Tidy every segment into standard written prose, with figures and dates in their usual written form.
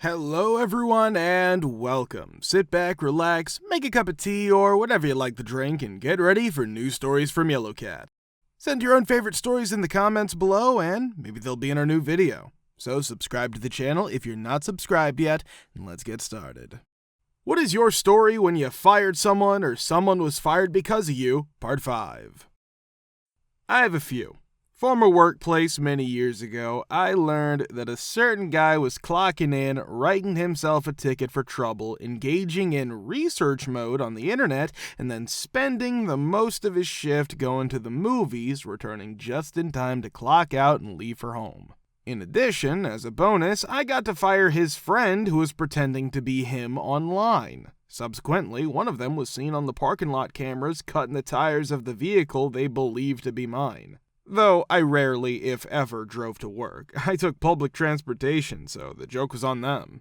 Hello everyone and welcome. Sit back, relax, make a cup of tea or whatever you like to drink and get ready for news stories from Yellow Cat. Send your own favorite stories in the comments below and maybe they'll be in our new video. So subscribe to the channel if you're not subscribed yet and let's get started. What is your story when you fired someone or someone was fired because of you? Part 5. I have a few. Former workplace many years ago, I learned that a certain guy was clocking in, writing himself a ticket for trouble, engaging in research mode on the internet, and then spending the most of his shift going to the movies, returning just in time to clock out and leave for home. In addition, as a bonus, I got to fire his friend who was pretending to be him online. Subsequently, one of them was seen on the parking lot cameras cutting the tires of the vehicle they believed to be mine. Though I rarely, if ever, drove to work. I took public transportation, so the joke was on them.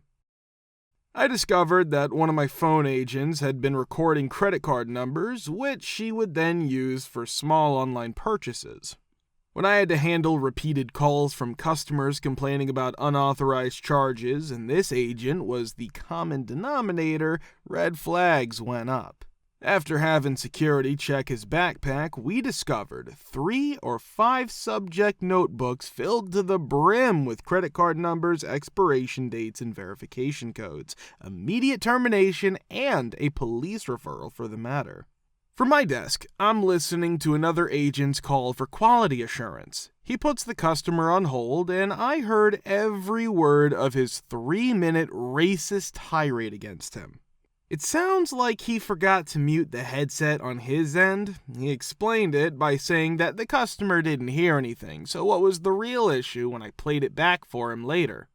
I discovered that one of my phone agents had been recording credit card numbers, which she would then use for small online purchases. When I had to handle repeated calls from customers complaining about unauthorized charges, and this agent was the common denominator, red flags went up. After having security check his backpack, we discovered 3 or 5 subject notebooks filled to the brim with credit card numbers, expiration dates, and verification codes, immediate termination, and a police referral for the matter. From my desk, I'm listening to another agent's call for quality assurance. He puts the customer on hold, and I heard every word of his 3-minute racist tirade against him. It sounds like he forgot to mute the headset on his end. He explained it by saying that the customer didn't hear anything, so what was the real issue when I played it back for him later?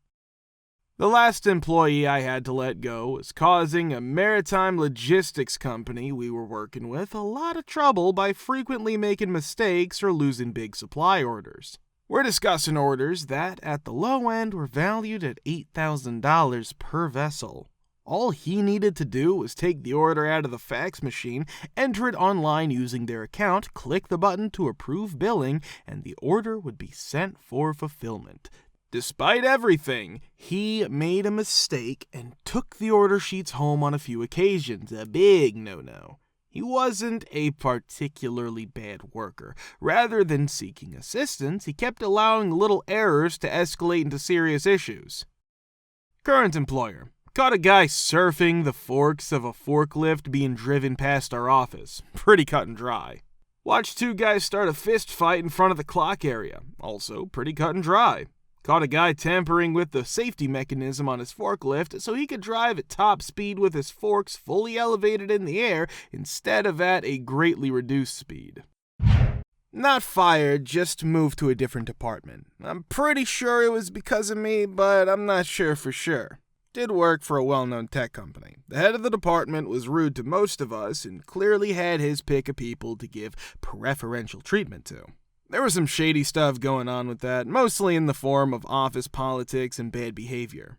The last employee I had to let go was causing a maritime logistics company we were working with a lot of trouble by frequently making mistakes or losing big supply orders. We're discussing orders that, at the low end, were valued at $8,000 per vessel. All he needed to do was take the order out of the fax machine, enter it online using their account, click the button to approve billing, and the order would be sent for fulfillment. Despite everything, he made a mistake and took the order sheets home on a few occasions, a big no-no. He wasn't a particularly bad worker. Rather than seeking assistance, he kept allowing little errors to escalate into serious issues. Current employer. Caught a guy surfing the forks of a forklift being driven past our office. Pretty cut and dry. Watched 2 guys start a fist fight in front of the clock area. Also pretty cut and dry. Caught a guy tampering with the safety mechanism on his forklift so he could drive at top speed with his forks fully elevated in the air instead of at a greatly reduced speed. Not fired, just moved to a different department. I'm pretty sure it was because of me, but I'm not sure for sure. Did work for a well-known tech company. The head of the department was rude to most of us and clearly had his pick of people to give preferential treatment to. There was some shady stuff going on with that, mostly in the form of office politics and bad behavior.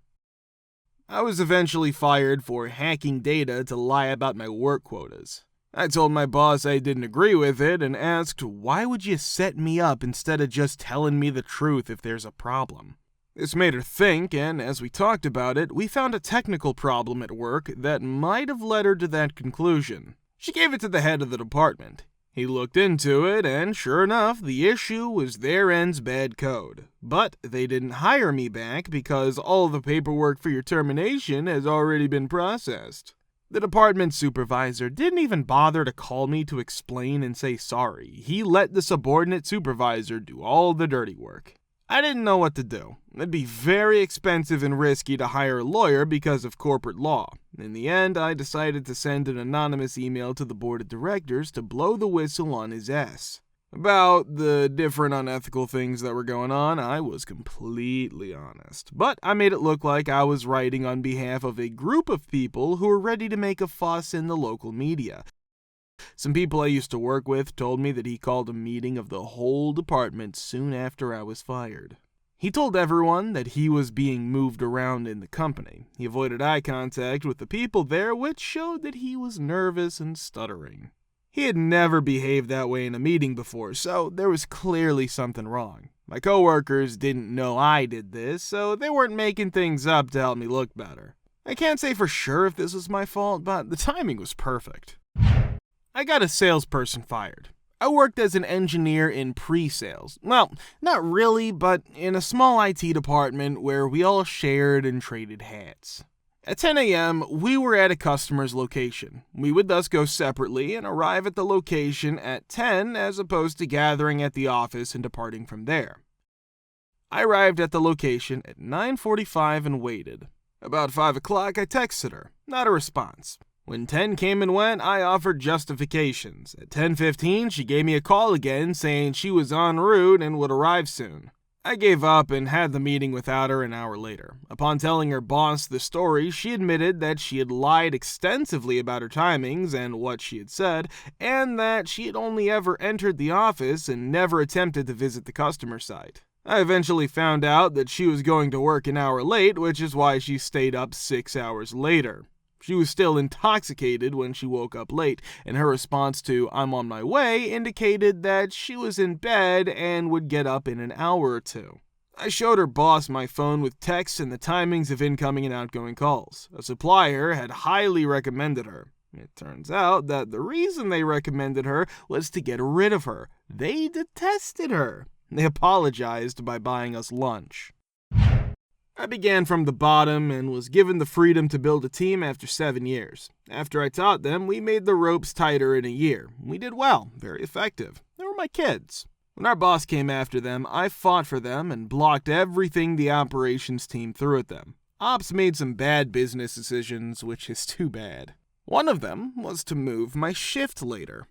I was eventually fired for hacking data to lie about my work quotas. I told my boss I didn't agree with it and asked, why would you set me up instead of just telling me the truth if there's a problem? This made her think, and as we talked about it, we found a technical problem at work that might have led her to that conclusion. She gave it to the head of the department. He looked into it, and sure enough, the issue was their end's bad code. But they didn't hire me back because all the paperwork for your termination has already been processed. The department supervisor didn't even bother to call me to explain and say sorry. He let the subordinate supervisor do all the dirty work. I didn't know what to do. It'd be very expensive and risky to hire a lawyer because of corporate law. In the end, I decided to send an anonymous email to the board of directors to blow the whistle on his ass. About the different unethical things that were going on, I was completely honest. But I made it look like I was writing on behalf of a group of people who were ready to make a fuss in the local media. Some people I used to work with told me that he called a meeting of the whole department soon after I was fired. He told everyone that he was being moved around in the company. He avoided eye contact with the people there, which showed that he was nervous and stuttering. He had never behaved that way in a meeting before, so there was clearly something wrong. My coworkers didn't know I did this, so they weren't making things up to help me look better. I can't say for sure if this was my fault, but the timing was perfect. I got a salesperson fired. I worked as an engineer in pre-sales. Well, not really, but in a small IT department where we all shared and traded hats. At 10 a.m., we were at a customer's location. We would thus go separately and arrive at the location at 10 as opposed to gathering at the office and departing from there. I arrived at the location at 9:45 and waited. About 5 o'clock, I texted her. Not a response. When 10 came and went, I offered justifications. At 10:15, she gave me a call again saying she was en route and would arrive soon. I gave up and had the meeting without her an hour later. Upon telling her boss the story, she admitted that she had lied extensively about her timings and what she had said, and that she had only ever entered the office and never attempted to visit the customer site. I eventually found out that she was going to work an hour late, which is why she stayed up 6 hours later. She was still intoxicated when she woke up late, and her response to "I'm on my way" indicated that she was in bed and would get up in an hour or two. I showed her boss my phone with texts and the timings of incoming and outgoing calls. A supplier had highly recommended her. It turns out that the reason they recommended her was to get rid of her. They detested her. They apologized by buying us lunch. I began from the bottom and was given the freedom to build a team after 7 years. After I taught them, we made the ropes tighter in a year. We did well, very effective. They were my kids. When our boss came after them, I fought for them and blocked everything the operations team threw at them. Ops made some bad business decisions, which is too bad. One of them was to move my shift later.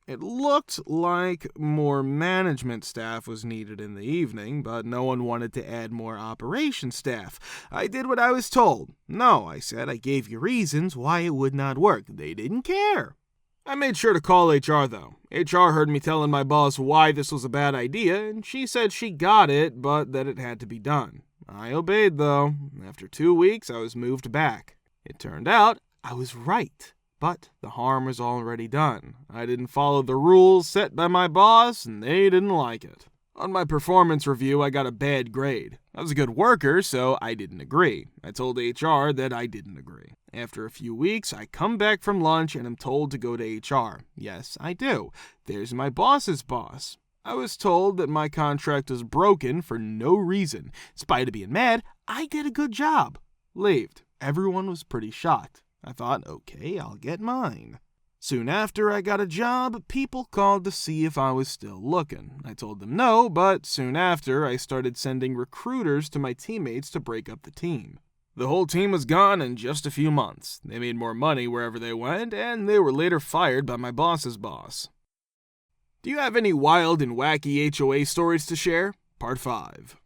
It looked like more management staff was needed in the evening, but no one wanted to add more operations staff. I did what I was told. No, I said, I gave you reasons why it would not work. They didn't care. I made sure to call HR, though. HR heard me telling my boss why this was a bad idea, and she said she got it, but that it had to be done. I obeyed, though. After 2 weeks, I was moved back. It turned out I was right. But the harm was already done. I didn't follow the rules set by my boss, and they didn't like it. On my performance review, I got a bad grade. I was a good worker, so I didn't agree. I told HR that I didn't agree. After a few weeks, I come back from lunch and am told to go to HR. Yes, I do. There's my boss's boss. I was told that my contract was broken for no reason. In spite of being mad, I did a good job. Leaved. Everyone was pretty shocked. I thought, okay, I'll get mine. Soon after I got a job, people called to see if I was still looking. I told them no, but soon after, I started sending recruiters to my teammates to break up the team. The whole team was gone in just a few months. They made more money wherever they went, and they were later fired by my boss's boss. Do you have any wild and wacky HOA stories to share? Part 5.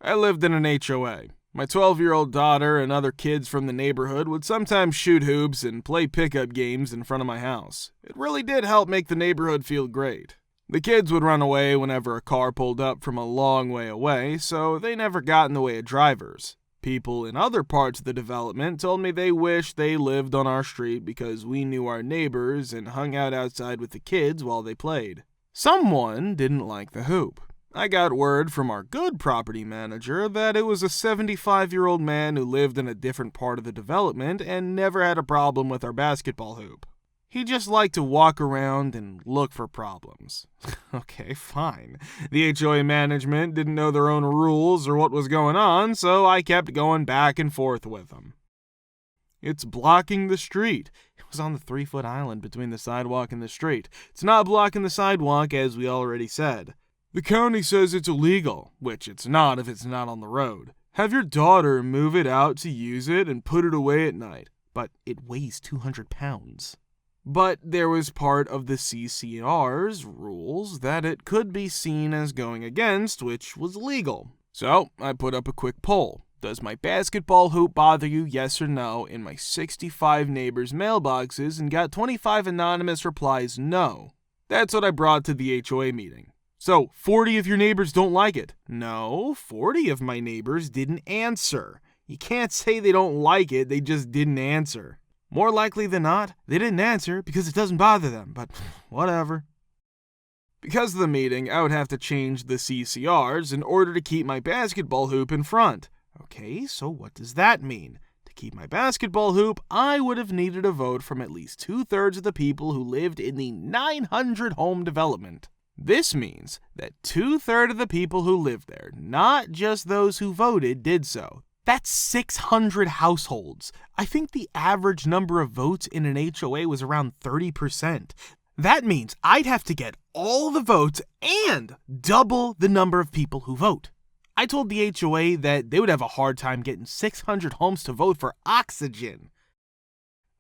I lived in an HOA. My 12-year-old daughter and other kids from the neighborhood would sometimes shoot hoops and play pickup games in front of my house. It really did help make the neighborhood feel great. The kids would run away whenever a car pulled up from a long way away, so they never got in the way of drivers. People in other parts of the development told me they wished they lived on our street because we knew our neighbors and hung out outside with the kids while they played. Someone didn't like the hoop. I got word from our good property manager that it was a 75-year-old man who lived in a different part of the development and never had a problem with our basketball hoop. He just liked to walk around and look for problems. Okay, fine. The HOA management didn't know their own rules or what was going on, so I kept going back and forth with them. It's blocking the street. It was on the 3-foot island between the sidewalk and the street. It's not blocking the sidewalk, as we already said. The county says it's illegal, which it's not if it's not on the road. Have your daughter move it out to use it and put it away at night. But it weighs 200 pounds. But there was part of the CCR's rules that it could be seen as going against, which was legal. So I put up a quick poll. Does my basketball hoop bother you, yes or no, in my 65 neighbors' mailboxes, and got 25 anonymous replies no. That's what I brought to the HOA meeting. So, 40 of your neighbors don't like it. No, 40 of my neighbors didn't answer. You can't say they don't like it, they just didn't answer. More likely than not, they didn't answer because it doesn't bother them, but whatever. Because of the meeting, I would have to change the CCRs in order to keep my basketball hoop in front. Okay, so what does that mean? To keep my basketball hoop, I would have needed a vote from at least 2/3 of the people who lived in the 900 home development. This means that 2/3 of the people who lived there, not just those who voted, did so. That's 600 households. I think the average number of votes in an HOA was around 30%. That means I'd have to get all the votes and double the number of people who vote. I told the HOA that they would have a hard time getting 600 homes to vote for oxygen.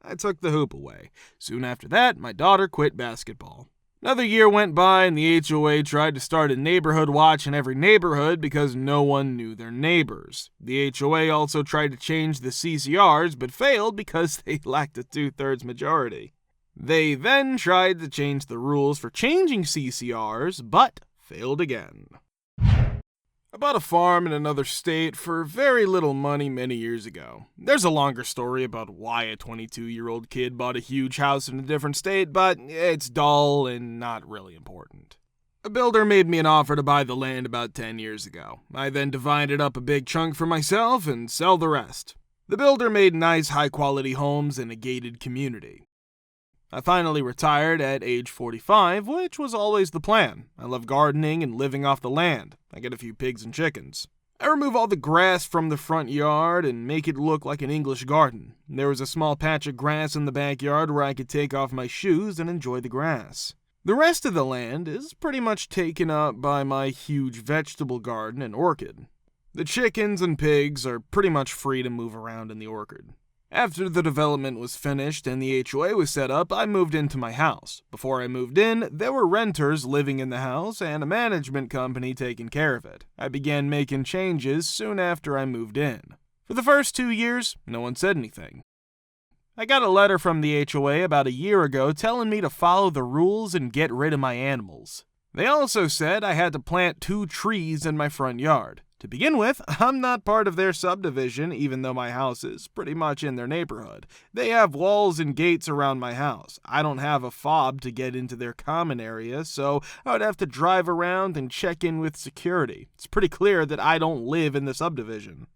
I took the hoop away. Soon after that, my daughter quit basketball. Another year went by and the HOA tried to start a neighborhood watch in every neighborhood because no one knew their neighbors. The HOA also tried to change the CCRs but failed because they lacked a 2/3 majority. They then tried to change the rules for changing CCRs but failed again. I bought a farm in another state for very little money many years ago. There's a longer story about why a 22-year-old kid bought a huge house in a different state, but it's dull and not really important. A builder made me an offer to buy the land about 10 years ago. I then divided up a big chunk for myself and sell the rest. The builder made nice, high-quality homes in a gated community. I finally retired at age 45, which was always the plan. I love gardening and living off the land. I get a few pigs and chickens. I remove all the grass from the front yard and make it look like an English garden. There was a small patch of grass in the backyard where I could take off my shoes and enjoy the grass. The rest of the land is pretty much taken up by my huge vegetable garden and orchid. The chickens and pigs are pretty much free to move around in the orchid. After the development was finished and the HOA was set up, I moved into my house. Before I moved in, there were renters living in the house and a management company taking care of it. I began making changes soon after I moved in. For the first 2 years, no one said anything. I got a letter from the HOA about a year ago telling me to follow the rules and get rid of my animals. They also said I had to plant 2 trees in my front yard. To begin with, I'm not part of their subdivision, even though my house is pretty much in their neighborhood. They have walls and gates around my house. I don't have a fob to get into their common area, so I would have to drive around and check in with security. It's pretty clear that I don't live in the subdivision.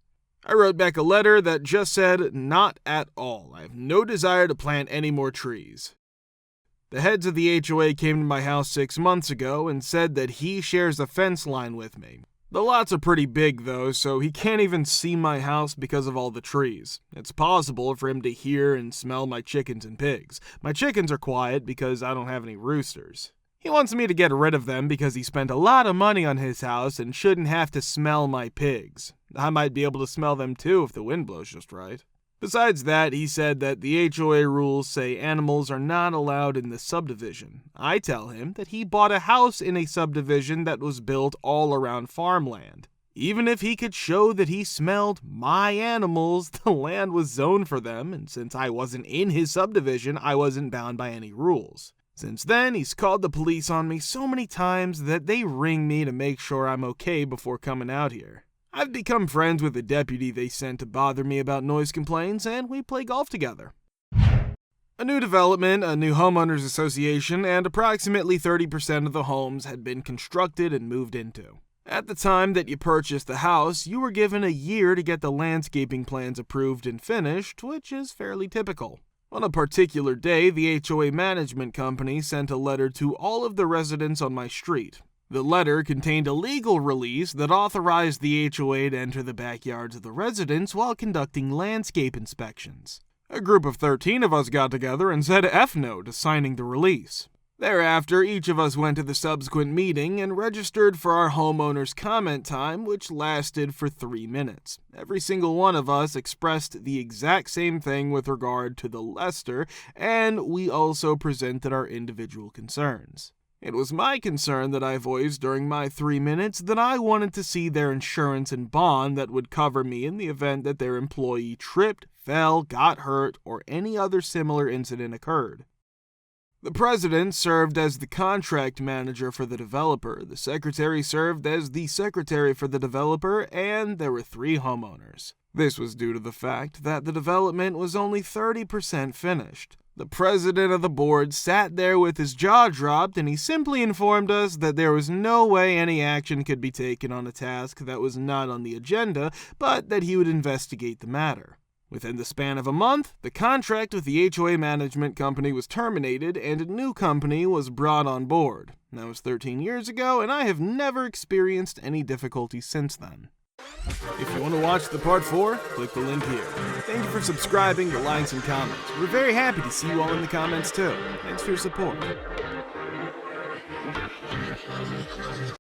I wrote back a letter that just said, "Not at all. I have no desire to plant any more trees." The heads of the HOA came to my house 6 months ago and said that he shares a fence line with me. The lots are pretty big though, so he can't even see my house because of all the trees. It's possible for him to hear and smell my chickens and pigs. My chickens are quiet because I don't have any roosters. He wants me to get rid of them because he spent a lot of money on his house and shouldn't have to smell my pigs. I might be able to smell them too if the wind blows just right. Besides that, he said that the HOA rules say animals are not allowed in the subdivision. I tell him that he bought a house in a subdivision that was built all around farmland. Even if he could show that he smelled my animals, the land was zoned for them, and since I wasn't in his subdivision, I wasn't bound by any rules. Since then, he's called the police on me so many times that they ring me to make sure I'm okay before coming out here. I've become friends with the deputy they sent to bother me about noise complaints, and we play golf together. A new development, a new homeowners association, and approximately 30% of the homes had been constructed and moved into. At the time that you purchased the house, you were given a year to get the landscaping plans approved and finished, which is fairly typical. On a particular day, the HOA management company sent a letter to all of the residents on my street. The letter contained a legal release that authorized the HOA to enter the backyards of the residents while conducting landscape inspections. A group of 13 of us got together and said F no to signing the release. Thereafter, each of us went to the subsequent meeting and registered for our homeowner's comment time, which lasted for 3 minutes. Every single one of us expressed the exact same thing with regard to the Lester, and we also presented our individual concerns. It was my concern that I voiced during my 3 minutes that I wanted to see their insurance and bond that would cover me in the event that their employee tripped, fell, got hurt, or any other similar incident occurred. The president served as the contract manager for the developer, the secretary served as the secretary for the developer, and there were 3 homeowners. This was due to the fact that the development was only 30% finished. The president of the board sat there with his jaw dropped, and he simply informed us that there was no way any action could be taken on a task that was not on the agenda, but that he would investigate the matter. Within the span of a month, the contract with the HOA management company was terminated and a new company was brought on board. That was 13 years ago, and I have never experienced any difficulty since then. If you want to watch the part 4, click the link here. Thank you for subscribing, the likes, and comments. We're very happy to see you all in the comments too. Thanks for your support.